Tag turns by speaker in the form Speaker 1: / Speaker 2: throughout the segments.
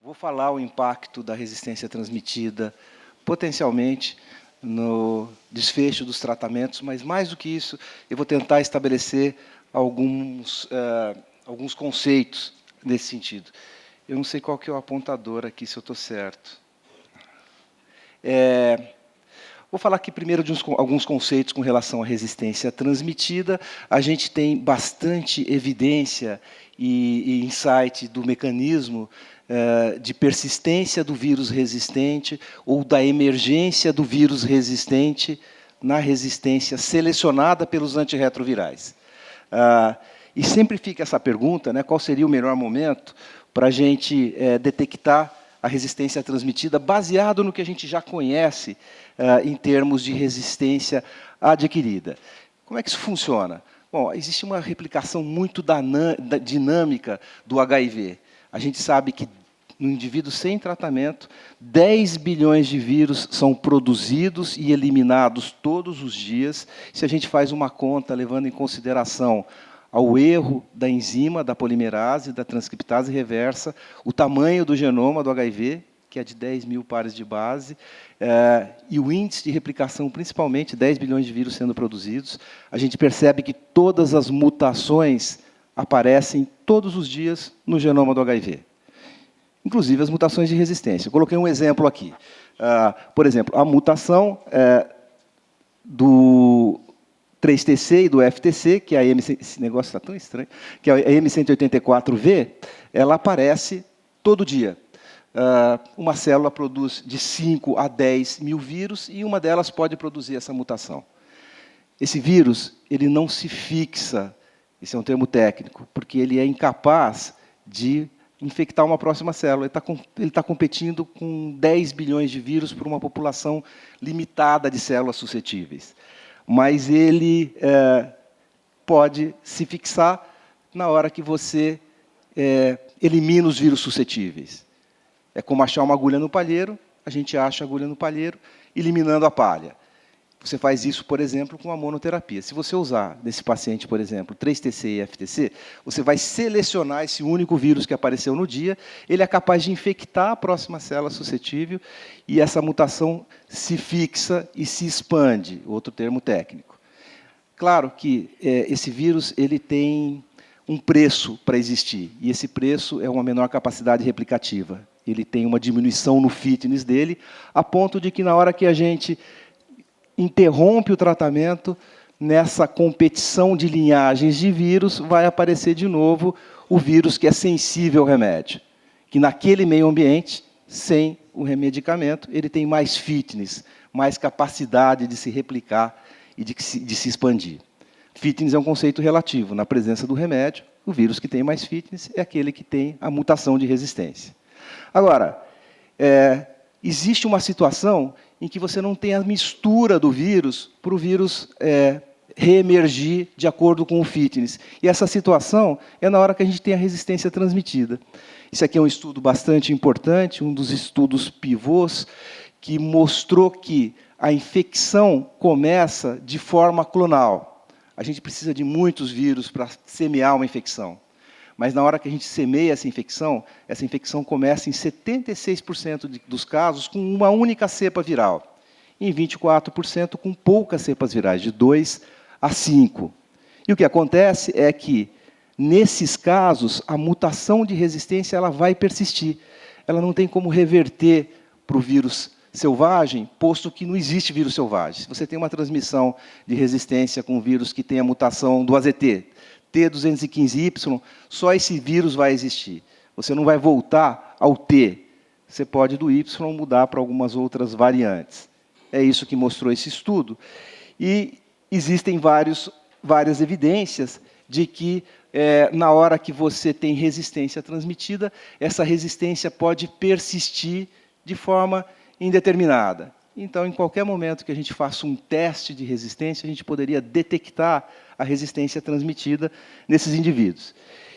Speaker 1: Vou falar o impacto da resistência transmitida, potencialmente, no desfecho dos tratamentos, mas, mais do que isso, eu vou tentar estabelecer alguns conceitos nesse sentido. Eu não sei qual que é o apontador aqui, se eu estou certo. Vou falar aqui primeiro de alguns conceitos com relação à resistência transmitida. A gente tem bastante evidência e insight do mecanismo de persistência do vírus resistente ou da emergência do vírus resistente na resistência selecionada pelos antirretrovirais. E sempre fica essa pergunta, né, qual seria o melhor momento para a gente detectar a resistência transmitida, baseado no que a gente já conhece em termos de resistência adquirida. Como é que isso funciona? Bom, existe uma replicação muito dinâmica do HIV. A gente sabe que, no indivíduo sem tratamento, 10 bilhões de vírus são produzidos e eliminados todos os dias. Se a gente faz uma conta levando em consideração ao erro da enzima, da polimerase, da transcriptase reversa, o tamanho do genoma do HIV, que é de 10 mil pares de base, e o índice de replicação, principalmente, 10 bilhões de vírus sendo produzidos, a gente percebe que todas as mutações aparecem todos os dias no genoma do HIV, inclusive as mutações de resistência. Eu coloquei um exemplo aqui. Por exemplo, a mutação do 3TC e do FTC, que é a esse negócio está tão estranho, que é a M184V, ela aparece todo dia. Uma célula produz de 5 a 10 mil vírus e uma delas pode produzir essa mutação. Esse vírus ele não se fixa, esse é um termo técnico, porque ele é incapaz de infectar uma próxima célula. Ele está competindo com 10 bilhões de vírus por uma população limitada de células suscetíveis. Mas ele pode se fixar na hora que você elimina os vírus suscetíveis. É como achar uma agulha no palheiro, a gente acha a agulha no palheiro, eliminando a palha. Você faz isso, por exemplo, com a monoterapia. Se você usar, nesse paciente, por exemplo, 3TC e FTC, você vai selecionar esse único vírus que apareceu no dia, ele é capaz de infectar a próxima célula suscetível e essa mutação se fixa e se expande, outro termo técnico. Claro que esse vírus ele tem um preço para existir, e esse preço é uma menor capacidade replicativa. Ele tem uma diminuição no fitness dele, a ponto de que, na hora que a gente interrompe o tratamento, nessa competição de linhagens de vírus, vai aparecer de novo o vírus que é sensível ao remédio, que naquele meio ambiente, sem o remedicamento, ele tem mais fitness, mais capacidade de se replicar e de se expandir. Fitness é um conceito relativo. Na presença do remédio, o vírus que tem mais fitness é aquele que tem a mutação de resistência. Agora, existe uma situação em que você não tem a mistura do vírus para o vírus reemergir de acordo com o fitness. E essa situação é na hora que a gente tem a resistência transmitida. Isso aqui é um estudo bastante importante, um dos estudos pivôs, que mostrou que a infecção começa de forma clonal. A gente precisa de muitos vírus para semear uma infecção. Mas, na hora que a gente semeia essa infecção começa em 76% dos casos com uma única cepa viral. E em 24% com poucas cepas virais, de 2 a 5. E o que acontece é que, nesses casos, a mutação de resistência ela vai persistir. Ela não tem como reverter para o vírus selvagem, posto que não existe vírus selvagem. Se você tem uma transmissão de resistência com um vírus que tem a mutação do AZT, T215Y, só esse vírus vai existir. Você não vai voltar ao T. Você pode, do Y, mudar para algumas outras variantes. É isso que mostrou esse estudo. E existem várias evidências de que, na hora que você tem resistência transmitida, essa resistência pode persistir de forma indeterminada. Então, em qualquer momento que a gente faça um teste de resistência, a gente poderia detectar a resistência transmitida nesses indivíduos.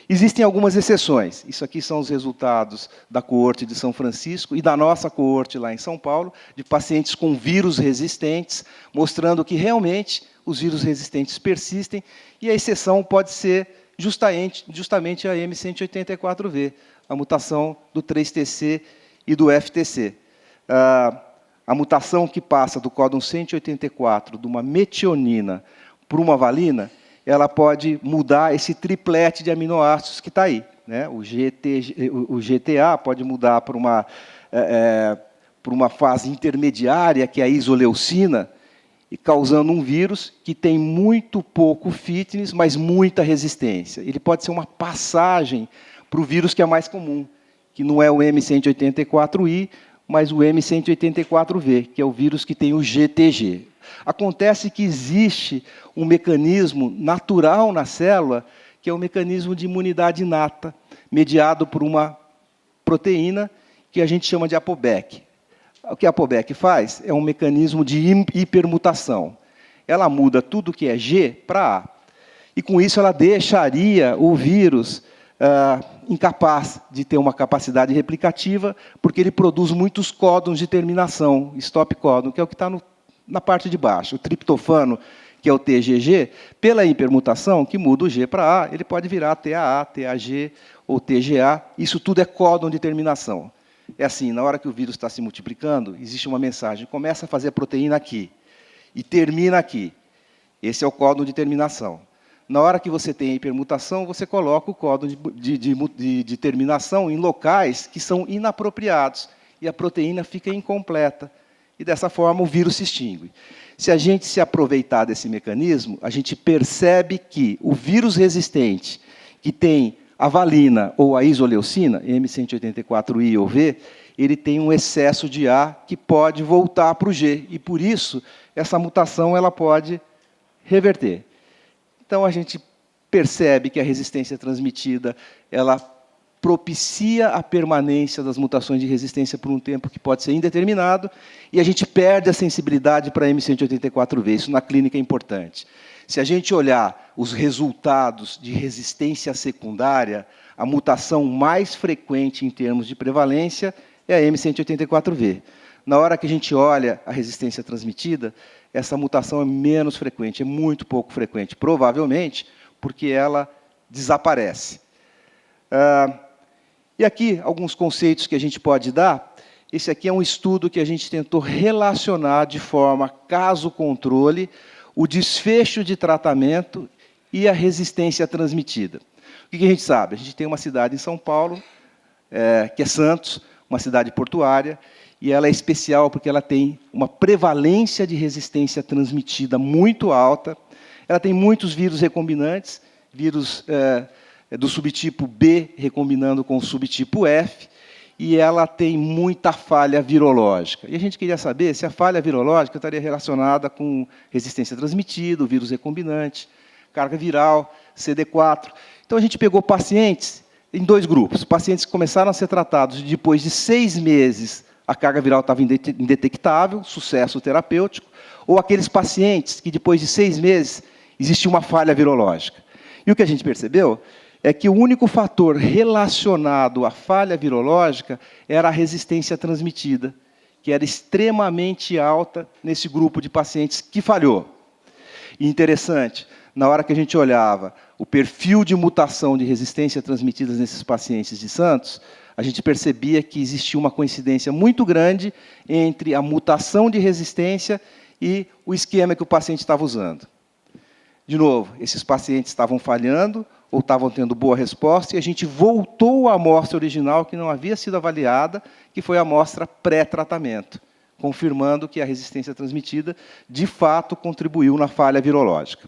Speaker 1: Existem algumas exceções. Isso aqui são os resultados da coorte de São Francisco e da nossa coorte lá em São Paulo, de pacientes com vírus resistentes, mostrando que, realmente, os vírus resistentes persistem, e a exceção pode ser justamente a M184V, a mutação do 3TC e do FTC. A mutação que passa do códon 184 de uma metionina para uma valina, ela pode mudar esse triplete de aminoácidos que está aí, né? O GTA pode mudar para uma fase intermediária, que é a isoleucina, e causando um vírus que tem muito pouco fitness, mas muita resistência. Ele pode ser uma passagem para o vírus que é mais comum, que não é o M184I, mas o M184V, que é o vírus que tem o GTG. Acontece que existe um mecanismo natural na célula, que é o mecanismo de imunidade inata, mediado por uma proteína que a gente chama de ApoBec. O que a ApoBec faz é um mecanismo de hipermutação. Ela muda tudo que é G para A. E, com isso, ela deixaria o vírus incapaz de ter uma capacidade replicativa, porque ele produz muitos códons de terminação, stop códon, que é o que está na parte de baixo. O triptofano, que é o TGG, pela hipermutação, que muda o G para A, ele pode virar TAA, TAG ou TGA. Isso tudo é códon de terminação. É assim, na hora que o vírus está se multiplicando, existe uma mensagem, começa a fazer a proteína aqui e termina aqui. Esse é o códon de terminação. Na hora que você tem a hipermutação, você coloca o códon de terminação em locais que são inapropriados, e a proteína fica incompleta. E, dessa forma, o vírus se extingue. Se a gente se aproveitar desse mecanismo, a gente percebe que o vírus resistente, que tem a valina ou a isoleucina, M184I ou V, ele tem um excesso de A que pode voltar para o G. E, por isso, essa mutação ela pode reverter. Então, a gente percebe que a resistência transmitida ela propicia a permanência das mutações de resistência por um tempo que pode ser indeterminado, e a gente perde a sensibilidade para M184V. Isso na clínica é importante. Se a gente olhar os resultados de resistência secundária, a mutação mais frequente em termos de prevalência é a M184V. Na hora que a gente olha a resistência transmitida, essa mutação é menos frequente, é muito pouco frequente, provavelmente porque ela desaparece. E aqui, alguns conceitos que a gente pode dar. Esse aqui é um estudo que a gente tentou relacionar de forma caso-controle o desfecho de tratamento e a resistência transmitida. O que a gente sabe? A gente tem uma cidade em São Paulo, que é Santos, uma cidade portuária, e ela é especial porque ela tem uma prevalência de resistência transmitida muito alta, ela tem muitos vírus recombinantes, vírus do subtipo B recombinando com o subtipo F, e ela tem muita falha virológica. E a gente queria saber se a falha virológica estaria relacionada com resistência transmitida, o vírus recombinante, carga viral, CD4. Então, a gente pegou pacientes em dois grupos. Pacientes que começaram a ser tratados depois de 6 meses, a carga viral estava indetectável, sucesso terapêutico, ou aqueles pacientes que, depois de 6 meses, existia uma falha virológica. E o que a gente percebeu é que o único fator relacionado à falha virológica era a resistência transmitida, que era extremamente alta nesse grupo de pacientes que falhou. E interessante, na hora que a gente olhava o perfil de mutação de resistência transmitida nesses pacientes de Santos, a gente percebia que existia uma coincidência muito grande entre a mutação de resistência e o esquema que o paciente estava usando. De novo, esses pacientes estavam falhando, ou estavam tendo boa resposta, e a gente voltou à amostra original, que não havia sido avaliada, que foi a amostra pré-tratamento, confirmando que a resistência transmitida, de fato, contribuiu na falha virológica.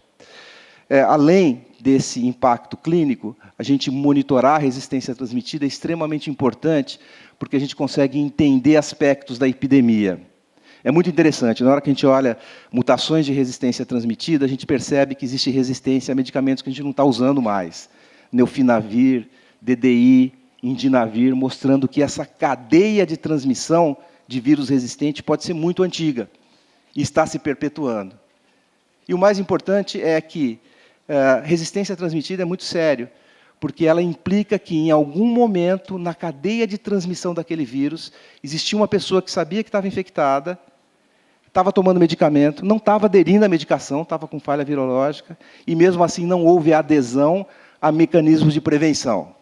Speaker 1: Além desse impacto clínico, a gente monitorar a resistência transmitida é extremamente importante, porque a gente consegue entender aspectos da epidemia. É muito interessante, na hora que a gente olha mutações de resistência transmitida, a gente percebe que existe resistência a medicamentos que a gente não está usando mais. Neofinavir, DDI, Indinavir, mostrando que essa cadeia de transmissão de vírus resistente pode ser muito antiga e está se perpetuando. E o mais importante é que resistência transmitida é muito sério, porque ela implica que, em algum momento, na cadeia de transmissão daquele vírus, existia uma pessoa que sabia que estava infectada, estava tomando medicamento, não estava aderindo à medicação, estava com falha virológica, e mesmo assim não houve adesão a mecanismos de prevenção.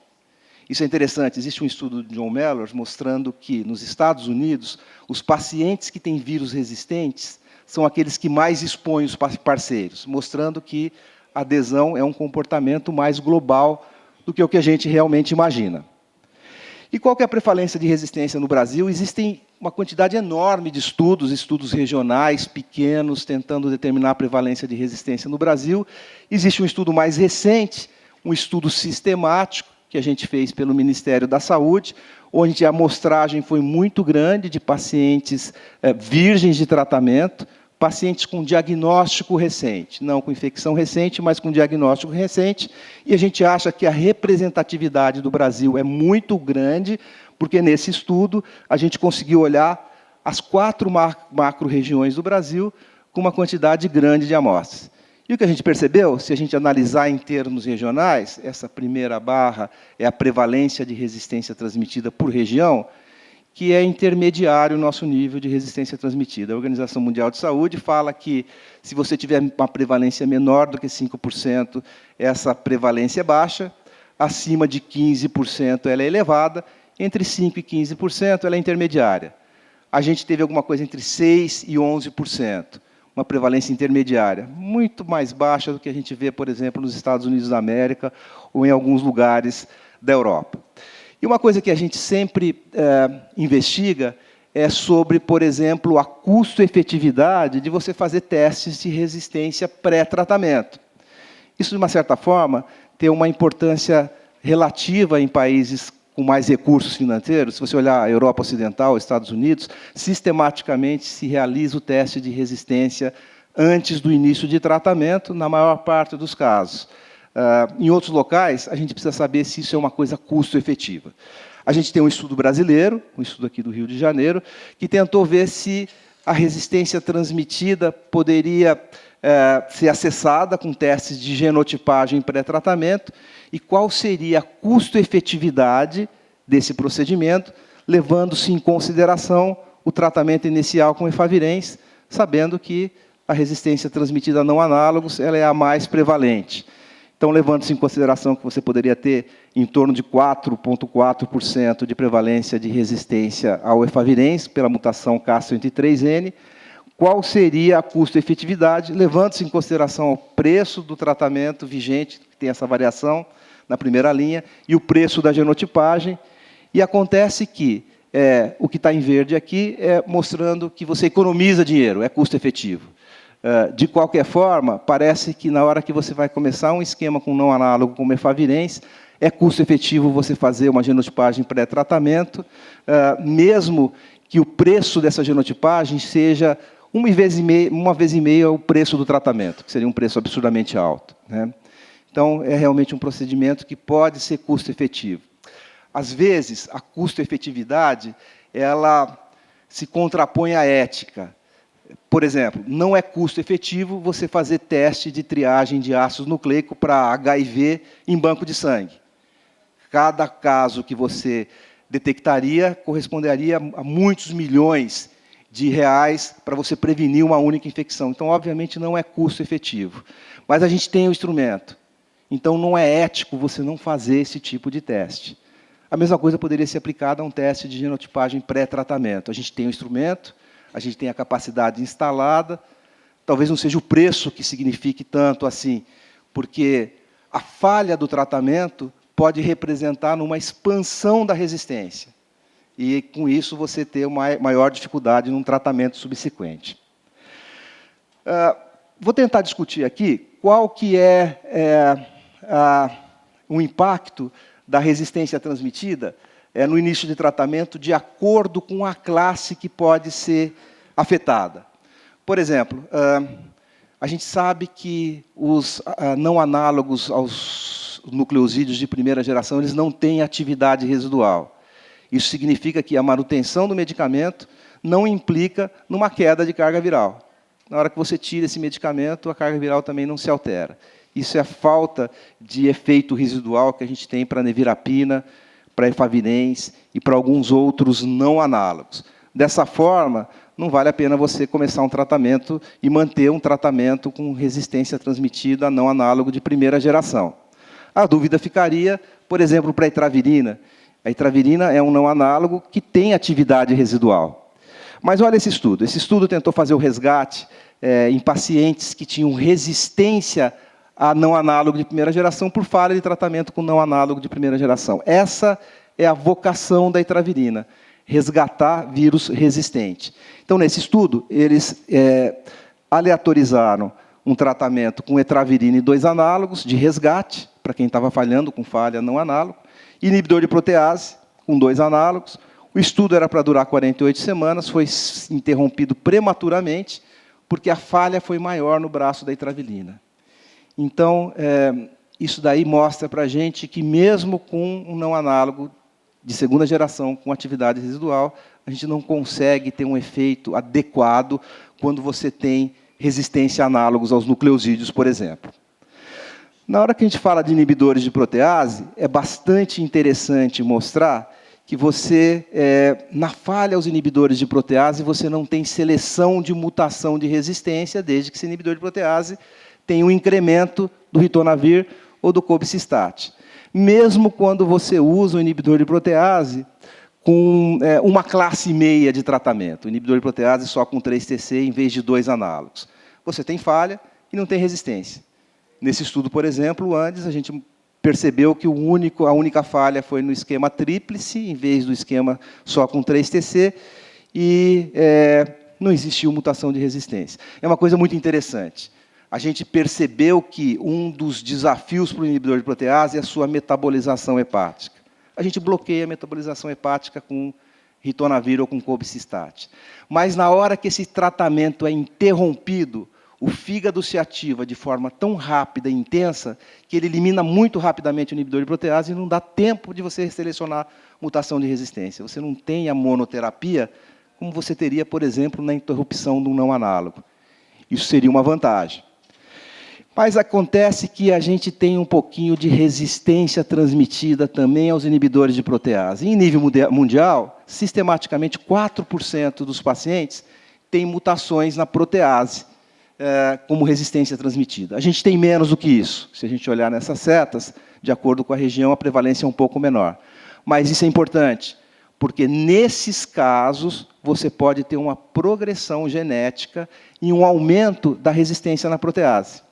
Speaker 1: Isso é interessante. Existe um estudo de John Mellors mostrando que, nos Estados Unidos, os pacientes que têm vírus resistentes são aqueles que mais expõem os parceiros, mostrando que a adesão é um comportamento mais global do que o que a gente realmente imagina. E qual que é a prevalência de resistência no Brasil? Existem uma quantidade enorme de estudos regionais, pequenos, tentando determinar a prevalência de resistência no Brasil. Existe um estudo mais recente, um estudo sistemático, que a gente fez pelo Ministério da Saúde, onde a amostragem foi muito grande de pacientes virgens de tratamento, pacientes com diagnóstico recente, não com infecção recente, mas com diagnóstico recente, e a gente acha que a representatividade do Brasil é muito grande, porque nesse estudo a gente conseguiu olhar as 4 macro-regiões do Brasil com uma quantidade grande de amostras. E o que a gente percebeu, se a gente analisar em termos regionais, essa primeira barra é a prevalência de resistência transmitida por região, que é intermediário o nosso nível de resistência transmitida. A Organização Mundial de Saúde fala que, se você tiver uma prevalência menor do que 5%, essa prevalência é baixa, acima de 15% ela é elevada, entre 5% e 15% ela é intermediária. A gente teve alguma coisa entre 6% e 11%, uma prevalência intermediária, muito mais baixa do que a gente vê, por exemplo, nos Estados Unidos da América ou em alguns lugares da Europa. E uma coisa que a gente sempre investiga é sobre, por exemplo, a custo-efetividade de você fazer testes de resistência pré-tratamento. Isso, de uma certa forma, tem uma importância relativa em países com mais recursos financeiros. Se você olhar a Europa Ocidental, Estados Unidos, sistematicamente se realiza o teste de resistência antes do início de tratamento, na maior parte dos casos. Em outros locais, a gente precisa saber se isso é uma coisa custo-efetiva. A gente tem um estudo brasileiro, um estudo aqui do Rio de Janeiro, que tentou ver se a resistência transmitida poderia ser acessada com testes de genotipagem pré-tratamento e qual seria a custo-efetividade desse procedimento, levando-se em consideração o tratamento inicial com efavirenz, sabendo que a resistência transmitida a não análogos ela é a mais prevalente. Então, levando-se em consideração que você poderia ter em torno de 4,4% de prevalência de resistência ao efavirenz pela mutação Cas103N, qual seria a custo-efetividade, levando-se em consideração o preço do tratamento vigente, que tem essa variação na primeira linha, e o preço da genotipagem. E acontece que o que está em verde aqui é mostrando que você economiza dinheiro, é custo-efetivo. De qualquer forma, parece que na hora que você vai começar um esquema com não análogo como efavirenz, é custo-efetivo você fazer uma genotipagem pré-tratamento, mesmo que o preço dessa genotipagem seja uma vez e meia o preço do tratamento, que seria um preço absurdamente alto, né? Então, é realmente um procedimento que pode ser custo-efetivo. Às vezes, a custo-efetividade ela se contrapõe à ética. Por exemplo, não é custo-efetivo você fazer teste de triagem de ácido nucleico para HIV em banco de sangue. Cada caso que você detectaria corresponderia a muitos milhões de reais para você prevenir uma única infecção. Então, obviamente, não é custo-efetivo. Mas a gente tem o instrumento. Então, não é ético você não fazer esse tipo de teste. A mesma coisa poderia ser aplicada a um teste de genotipagem pré-tratamento. A gente tem o instrumento, a gente tem a capacidade instalada, talvez não seja o preço que signifique tanto assim, porque a falha do tratamento pode representar uma expansão da resistência. E, com isso, você ter uma maior dificuldade num tratamento subsequente. Vou tentar discutir aqui qual que o impacto da resistência transmitida no início de tratamento de acordo com a classe que pode ser afetada. Por exemplo, a gente sabe que os não análogos aos nucleosídeos de primeira geração eles não têm atividade residual. Isso significa que a manutenção do medicamento não implica numa queda de carga viral. Na hora que você tira esse medicamento, a carga viral também não se altera. Isso é a falta de efeito residual que a gente tem para a nevirapina, para a efavirenz e para alguns outros não análogos. Dessa forma, não vale a pena você começar um tratamento e manter um tratamento com resistência transmitida a não análogo de primeira geração. A dúvida ficaria, por exemplo, para a etravirina. A etravirina é um não análogo que tem atividade residual. Mas olha esse estudo. Esse estudo tentou fazer o resgate em pacientes que tinham resistência a não análogo de primeira geração por falha de tratamento com não análogo de primeira geração. Essa é a vocação da etravirina, resgatar vírus resistente. Então, nesse estudo, eles aleatorizaram um tratamento com etravirina e 2 análogos de resgate, para quem estava falhando com falha não análogo, inibidor de protease, com 2 análogos. O estudo era para durar 48 semanas, foi interrompido prematuramente, porque a falha foi maior no braço da etravirina. Então, isso daí mostra para a gente que, mesmo com um não análogo de segunda geração, com atividade residual, a gente não consegue ter um efeito adequado quando você tem resistência a análogos aos nucleosídeos, por exemplo. Na hora que a gente fala de inibidores de protease, é bastante interessante mostrar que você, na falha aos inibidores de protease, você não tem seleção de mutação de resistência, desde que esse inibidor de protease tenha um incremento do ritonavir ou do cobicistat. Mesmo quando você usa o inibidor de protease com uma classe meia de tratamento, o inibidor de protease só com 3-TC em vez de 2 análogos. Você tem falha e não tem resistência. Nesse estudo, por exemplo, o Andes, a gente percebeu que a única falha foi no esquema tríplice, em vez do esquema só com 3-TC, e não existiu mutação de resistência. É uma coisa muito interessante. A gente percebeu que um dos desafios para o inibidor de protease é a sua metabolização hepática. A gente bloqueia a metabolização hepática com ritonavir ou com cobicistat. Mas, na hora que esse tratamento é interrompido, o fígado se ativa de forma tão rápida e intensa que ele elimina muito rapidamente o inibidor de protease e não dá tempo de você selecionar mutação de resistência. Você não tem a monoterapia como você teria, por exemplo, na interrupção de um não análogo. Isso seria uma vantagem. Mas acontece que a gente tem um pouquinho de resistência transmitida também aos inibidores de protease. Em nível mundial, sistematicamente, 4% dos pacientes têm mutações na protease como resistência transmitida. A gente tem menos do que isso. Se a gente olhar nessas setas, de acordo com a região, a prevalência é um pouco menor. Mas isso é importante, porque nesses casos você pode ter uma progressão genética e um aumento da resistência na protease.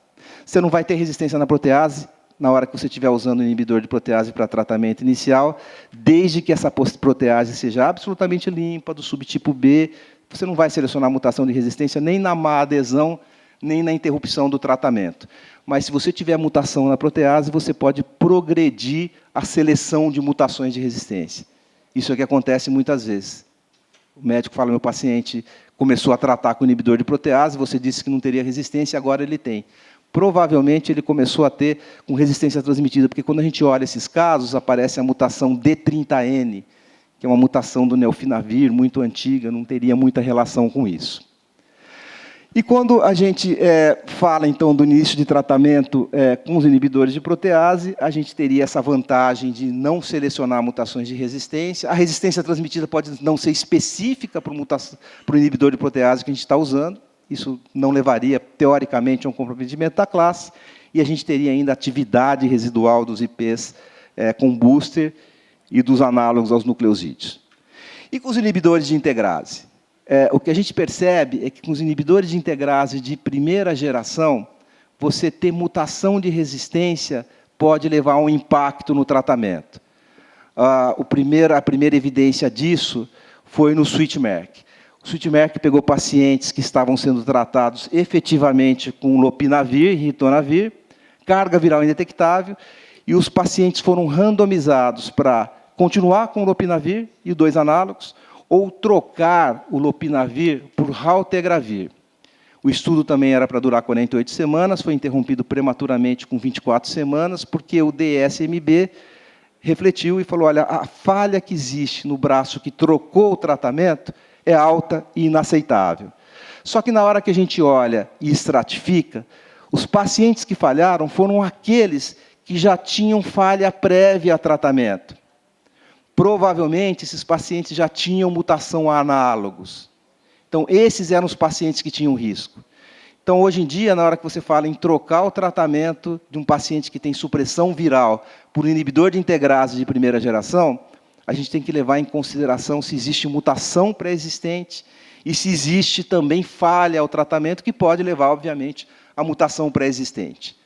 Speaker 1: Você não vai ter resistência na protease na hora que você estiver usando o inibidor de protease para tratamento inicial, desde que essa protease seja absolutamente limpa, do subtipo B. Você não vai selecionar mutação de resistência nem na má adesão, nem na interrupção do tratamento. Mas, se você tiver mutação na protease, você pode progredir a seleção de mutações de resistência. Isso é o que acontece muitas vezes. O médico fala, meu paciente começou a tratar com inibidor de protease, você disse que não teria resistência, agora ele tem. Provavelmente ele começou a ter com resistência transmitida, porque quando a gente olha esses casos, aparece a mutação D30N, que é uma mutação do neofinavir, muito antiga, não teria muita relação com isso. E quando a gente fala, então, do início de tratamento com os inibidores de protease, a gente teria essa vantagem de não selecionar mutações de resistência. A resistência transmitida pode não ser específica para o inibidor de protease que a gente está usando. Isso não levaria, teoricamente, a um comprometimento da classe. E a gente teria ainda atividade residual dos IPs com booster e dos análogos aos nucleosídeos. E com os inibidores de integrase? O que a gente percebe é que, com os inibidores de integrase de primeira geração, você ter mutação de resistência pode levar a um impacto no tratamento. A primeira evidência disso foi no Switch-Merck. O Switch-Merck pegou pacientes que estavam sendo tratados efetivamente com lopinavir e ritonavir, carga viral indetectável, e os pacientes foram randomizados para continuar com o lopinavir e 2 análogos, ou trocar o lopinavir por raltegravir. O estudo também era para durar 48 semanas, foi interrompido prematuramente com 24 semanas, porque o DSMB refletiu e falou, olha, a falha que existe no braço que trocou o tratamento é alta e inaceitável. Só que, na hora que a gente olha e estratifica, os pacientes que falharam foram aqueles que já tinham falha prévia a tratamento. Provavelmente, esses pacientes já tinham mutação a análogos. Então, esses eram os pacientes que tinham risco. Então, hoje em dia, na hora que você fala em trocar o tratamento de um paciente que tem supressão viral por um inibidor de integrase de primeira geração, a gente tem que levar em consideração se existe mutação pré-existente e se existe também falha ao tratamento, que pode levar, obviamente, à mutação pré-existente.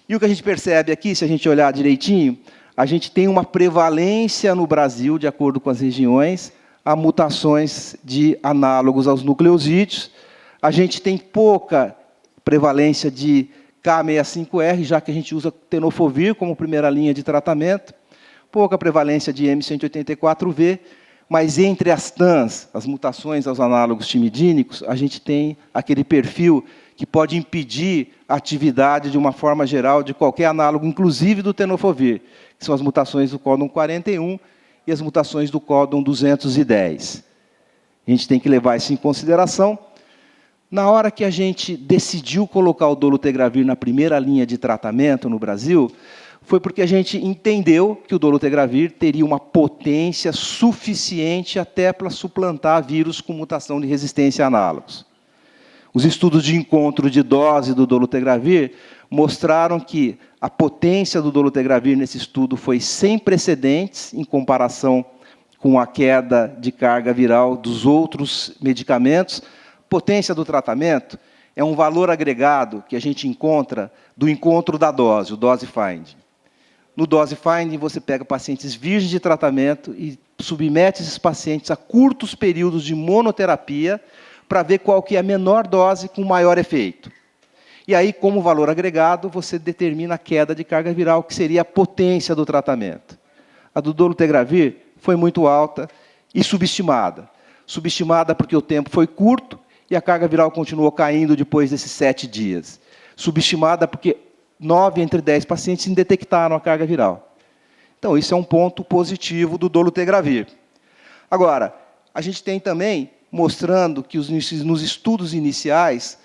Speaker 1: E o que a gente percebe aqui, se a gente olhar direitinho, a gente tem uma prevalência no Brasil, de acordo com as regiões, a mutações de análogos aos nucleosídeos. A gente tem pouca prevalência de K65R, já que a gente usa tenofovir como primeira linha de tratamento. Pouca prevalência de M184V, mas entre as TANs, as mutações aos análogos timidínicos, a gente tem aquele perfil que pode impedir a atividade, de uma forma geral, de qualquer análogo, inclusive do tenofovir, que são as mutações do códon 41 e as mutações do códon 210. A gente tem que levar isso em consideração. Na hora que a gente decidiu colocar o dolutegravir na primeira linha de tratamento no Brasil, foi porque a gente entendeu que o dolutegravir teria uma potência suficiente até para suplantar vírus com mutação de resistência a análogos. Os estudos de encontro de dose do dolutegravir mostraram que a potência do dolutegravir nesse estudo foi sem precedentes em comparação com a queda de carga viral dos outros medicamentos. Potência do tratamento é um valor agregado que a gente encontra do encontro da dose, o dose finding. No dose finding, você pega pacientes virgens de tratamento e submete esses pacientes a curtos períodos de monoterapia para ver qual que é a menor dose com maior efeito. E aí, como valor agregado, você determina a queda de carga viral, que seria a potência do tratamento. A do dolutegravir foi muito alta e subestimada. Subestimada porque o tempo foi curto e a carga viral continuou caindo depois desses 7 dias. Subestimada porque 9 entre 10 pacientes indetectaram a carga viral. Então, isso é um ponto positivo do dolutegravir. Agora, a gente tem também, mostrando que nos estudos iniciais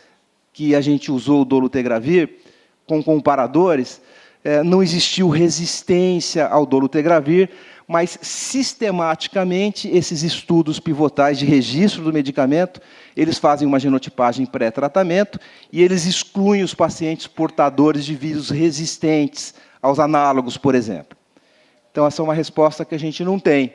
Speaker 1: que a gente usou o dolutegravir, com comparadores, não existiu resistência ao dolutegravir, mas, sistematicamente, esses estudos pivotais de registro do medicamento, eles fazem uma genotipagem pré-tratamento e eles excluem os pacientes portadores de vírus resistentes aos análogos, por exemplo. Então, essa é uma resposta que a gente não tem.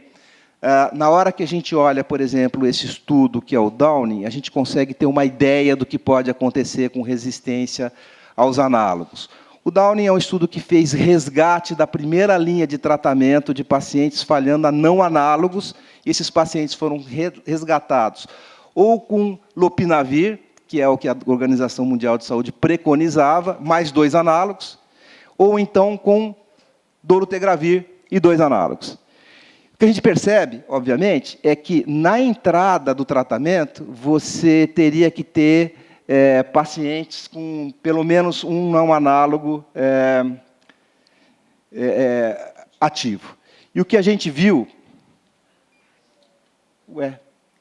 Speaker 1: Na hora que a gente olha, por exemplo, esse estudo, que é o Downing, a gente consegue ter uma ideia do que pode acontecer com resistência aos análogos. O Downing é um estudo que fez resgate da primeira linha de tratamento de pacientes falhando a não análogos, e esses pacientes foram resgatados ou com lopinavir, que é o que a Organização Mundial de Saúde preconizava, mais 2 análogos, ou então com dolutegravir e 2 análogos. O que a gente percebe, obviamente, é que, na entrada do tratamento, você teria que ter pacientes com pelo menos um não análogo ativo. E o que a gente viu...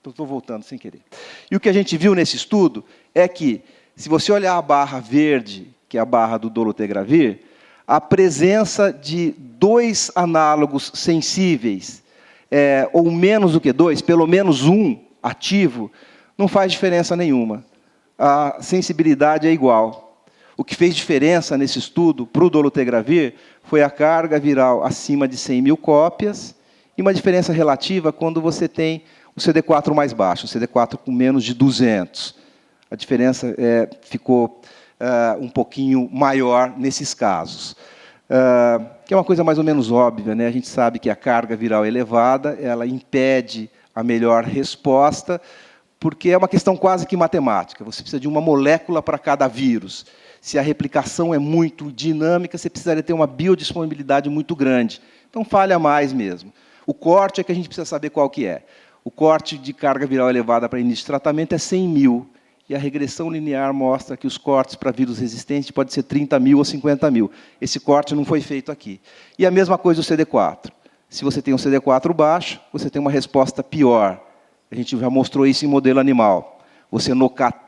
Speaker 1: Estou voltando sem querer. E o que a gente viu nesse estudo é que, se você olhar a barra verde, que é a barra do dolutegravir, a presença de 2 análogos sensíveis, ou menos do que 2, pelo menos um ativo, não faz diferença nenhuma. A sensibilidade é igual. O que fez diferença nesse estudo para o dolutegravir foi a carga viral acima de 100.000 cópias e uma diferença relativa quando você tem o CD4 mais baixo, o CD4 com menos de 200. A diferença ficou um pouquinho maior nesses casos. Que é uma coisa mais ou menos óbvia, né? A gente sabe que a carga viral elevada, ela impede a melhor resposta, porque é uma questão quase que matemática. Você precisa de uma molécula para cada vírus. Se a replicação é muito dinâmica, você precisaria ter uma biodisponibilidade muito grande. Então, falha mais mesmo. O corte é que a gente precisa saber qual que é. O corte de carga viral elevada para início de tratamento é 100.000. E a regressão linear mostra que os cortes para vírus resistentes pode ser 30.000 ou 50.000. Esse corte não foi feito aqui. E a mesma coisa o CD4. Se você tem um CD4 baixo, você tem uma resposta pior. A gente já mostrou isso em modelo animal. Você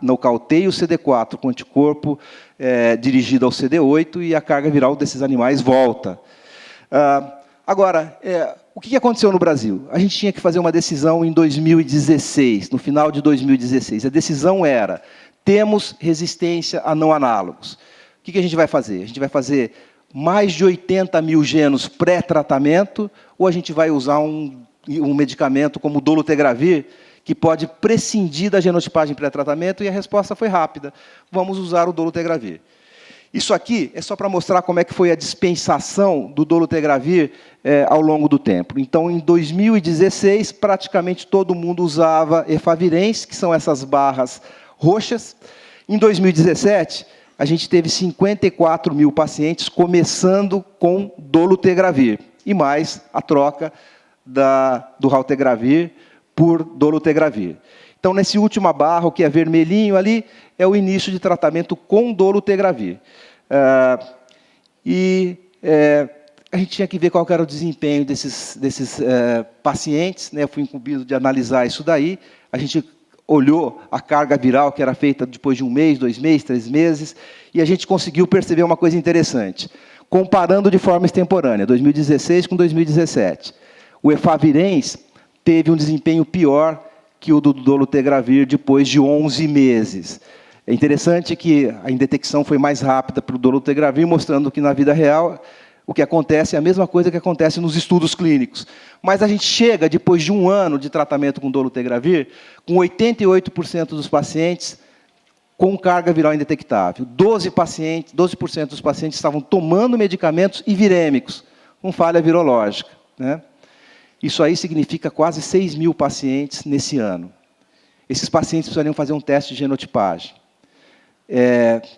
Speaker 1: nocauteia o CD4 com anticorpo dirigido ao CD8 e a carga viral desses animais volta. Agora, o que aconteceu no Brasil? A gente tinha que fazer uma decisão em 2016, no final de 2016. A decisão era temos resistência a não análogos. O que a gente vai fazer? A gente vai fazer mais de 80 mil genos pré-tratamento, ou a gente vai usar um medicamento como o dolutegravir, que pode prescindir da genotipagem pré-tratamento, e a resposta foi rápida. Vamos usar o dolutegravir. Isso aqui é só para mostrar como é que foi a dispensação do dolutegravir ao longo do tempo. Então, em 2016, praticamente todo mundo usava efavirenz, que são essas barras roxas. Em 2017, a gente teve 54 mil pacientes começando com dolutegravir, e mais a troca do raltegravir por dolutegravir. Então, nesse última barra, o que é vermelhinho ali, é o início de tratamento com dolutegravir. A gente tinha que ver qual era o desempenho desses pacientes, né? Eu fui incumbido de analisar isso daí. A gente olhou a carga viral, que era feita depois de 1 mês, 2 meses, 3 meses, e a gente conseguiu perceber uma coisa interessante. Comparando de forma extemporânea, 2016 com 2017, o efavirenz teve um desempenho pior que o do dolutegravir depois de 11 meses. É interessante que a indetecção foi mais rápida para o dolutegravir, mostrando que, na vida real, o que acontece é a mesma coisa que acontece nos estudos clínicos. Mas a gente chega, depois de 1 ano de tratamento com dolutegravir, com 88% dos pacientes com carga viral indetectável. 12% dos pacientes estavam tomando medicamentos e virêmicos, com falha virológica, né? Isso aí significa quase 6 mil pacientes nesse ano. Esses pacientes precisariam fazer um teste de genotipagem.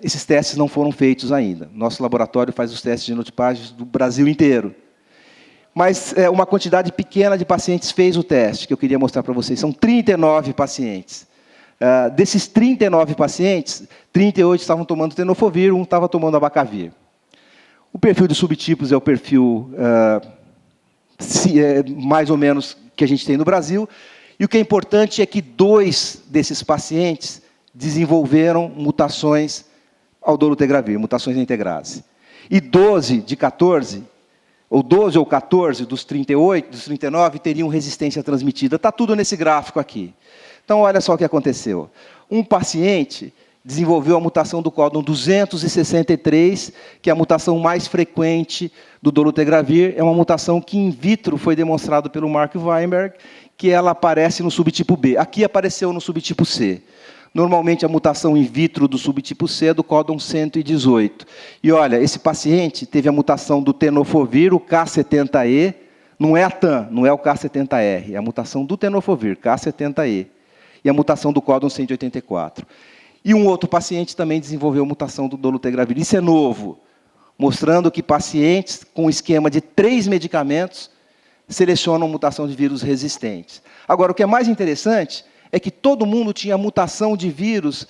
Speaker 1: Esses testes não foram feitos ainda. Nosso laboratório faz os testes de genotipagem do Brasil inteiro. Mas uma quantidade pequena de pacientes fez o teste, que eu queria mostrar para vocês. São 39 pacientes. Desses 39 pacientes, 38 estavam tomando tenofovir, 1 estava tomando abacavir. O perfil de subtipos é o perfil mais ou menos que a gente tem no Brasil. E o que é importante é que 2 desses pacientes desenvolveram mutações ao dolutegravir, mutações na integrase. E 12 de 14, ou 12 ou 14 dos 38, dos 39, teriam resistência transmitida. Está tudo nesse gráfico aqui. Então, olha só o que aconteceu. Um paciente desenvolveu a mutação do códon 263, que é a mutação mais frequente do dolutegravir. É uma mutação que, in vitro, foi demonstrado pelo Mark Weinberg, que ela aparece no subtipo B. Aqui apareceu no subtipo C. Normalmente, a mutação in vitro do subtipo C é do códon 118. E, olha, esse paciente teve a mutação do tenofovir, o K70E, não é a TAM, não é o K70R, é a mutação do tenofovir, K70E, e a mutação do códon 184. E um outro paciente também desenvolveu mutação do dolutegravir. Isso é novo, mostrando que pacientes com esquema de 3 medicamentos selecionam mutação de vírus resistentes. Agora, o que é mais interessante é que todo mundo tinha mutação de vírus,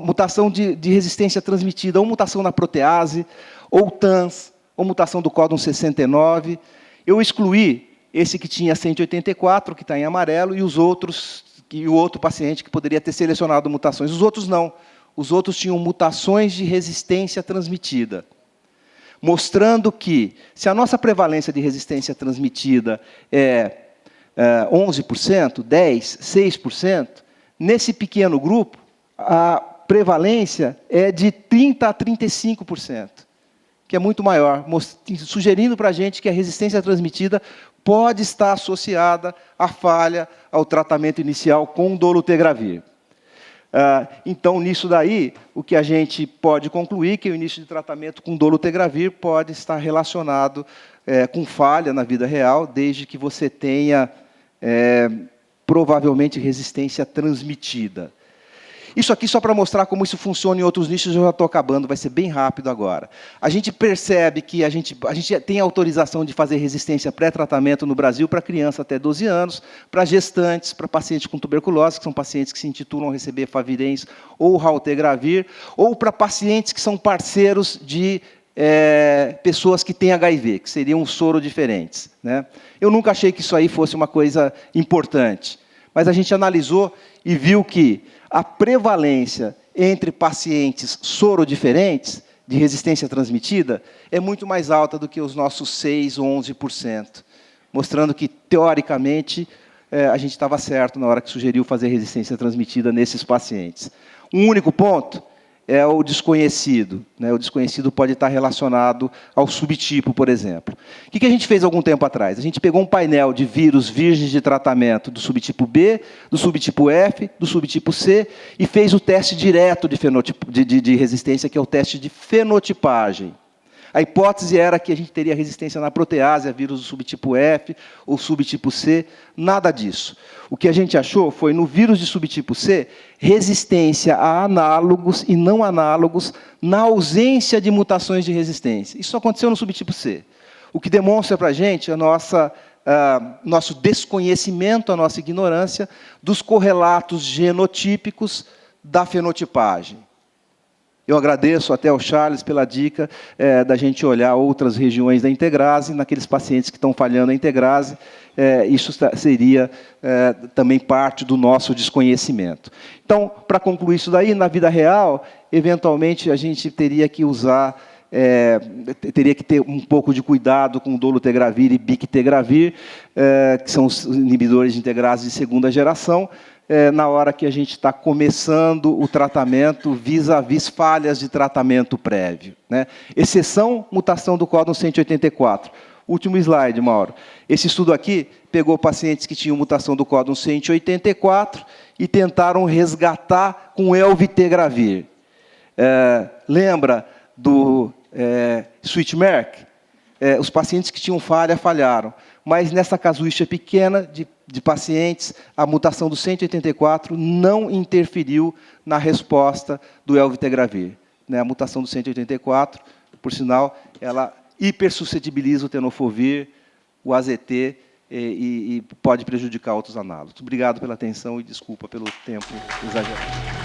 Speaker 1: mutação de resistência transmitida, ou mutação na protease, ou TANS, ou mutação do códon 69. Eu excluí esse que tinha 184, que está em amarelo, e os outros, e o outro paciente que poderia ter selecionado mutações. Os outros não. Os outros tinham mutações de resistência transmitida. Mostrando que, se a nossa prevalência de resistência transmitida é 11%, 10%, 6%, nesse pequeno grupo, a prevalência é de 30% a 35%, que é muito maior, sugerindo para a gente que a resistência transmitida pode estar associada à falha ao tratamento inicial com dolutegravir. Então, nisso daí, o que a gente pode concluir é que o início de tratamento com dolutegravir pode estar relacionado com falha na vida real, desde que você tenha provavelmente resistência transmitida. Isso aqui só para mostrar como isso funciona em outros nichos, eu já estou acabando, vai ser bem rápido agora. A gente percebe que a gente tem autorização de fazer resistência pré-tratamento no Brasil para criança até 12 anos, para gestantes, para pacientes com tuberculose, que são pacientes que se intitulam a receber efavirenz ou raltegravir, ou para pacientes que são parceiros de pessoas que têm HIV, que seriam um soro diferentes, né? Eu nunca achei que isso aí fosse uma coisa importante, mas a gente analisou e viu que a prevalência entre pacientes soro diferentes, de resistência transmitida, é muito mais alta do que os nossos 6% ou 11%, mostrando que, teoricamente, a gente estava certo na hora que sugeriu fazer resistência transmitida nesses pacientes. Um único ponto é o desconhecido, né? O desconhecido pode estar relacionado ao subtipo, por exemplo. O que a gente fez algum tempo atrás? A gente pegou um painel de vírus virgens de tratamento do subtipo B, do subtipo F, do subtipo C, e fez o teste direto de resistência, que é o teste de fenotipagem. A hipótese era que a gente teria resistência na protease a vírus do subtipo F ou subtipo C, nada disso. O que a gente achou foi, no vírus de subtipo C, resistência a análogos e não análogos na ausência de mutações de resistência. Isso aconteceu no subtipo C. O que demonstra para a gente nosso desconhecimento, a nossa ignorância dos correlatos genotípicos da fenotipagem. Eu agradeço até ao Charles pela dica da gente olhar outras regiões da integrase, naqueles pacientes que estão falhando a integrase, isso seria também parte do nosso desconhecimento. Então, para concluir isso daí, na vida real, eventualmente a gente teria que usar, teria que ter um pouco de cuidado com dolutegravir e bictegravir, que são os inibidores de integrase de segunda geração, na hora que a gente está começando o tratamento vis-à-vis falhas de tratamento prévio, né? Exceção, mutação do códon 184. Último slide, Mauro. Esse estudo aqui pegou pacientes que tinham mutação do códon 184 e tentaram resgatar com elvitegravir. Lembra do Switch-Merck? Os pacientes que tinham falha, falharam. Mas nessa casuística pequena de pacientes, a mutação do 184 não interferiu na resposta do elvitegravir. A mutação do 184, por sinal, ela hipersuscetibiliza o tenofovir, o AZT, e pode prejudicar outros análogos. Obrigado pela atenção e desculpa pelo tempo exagerado.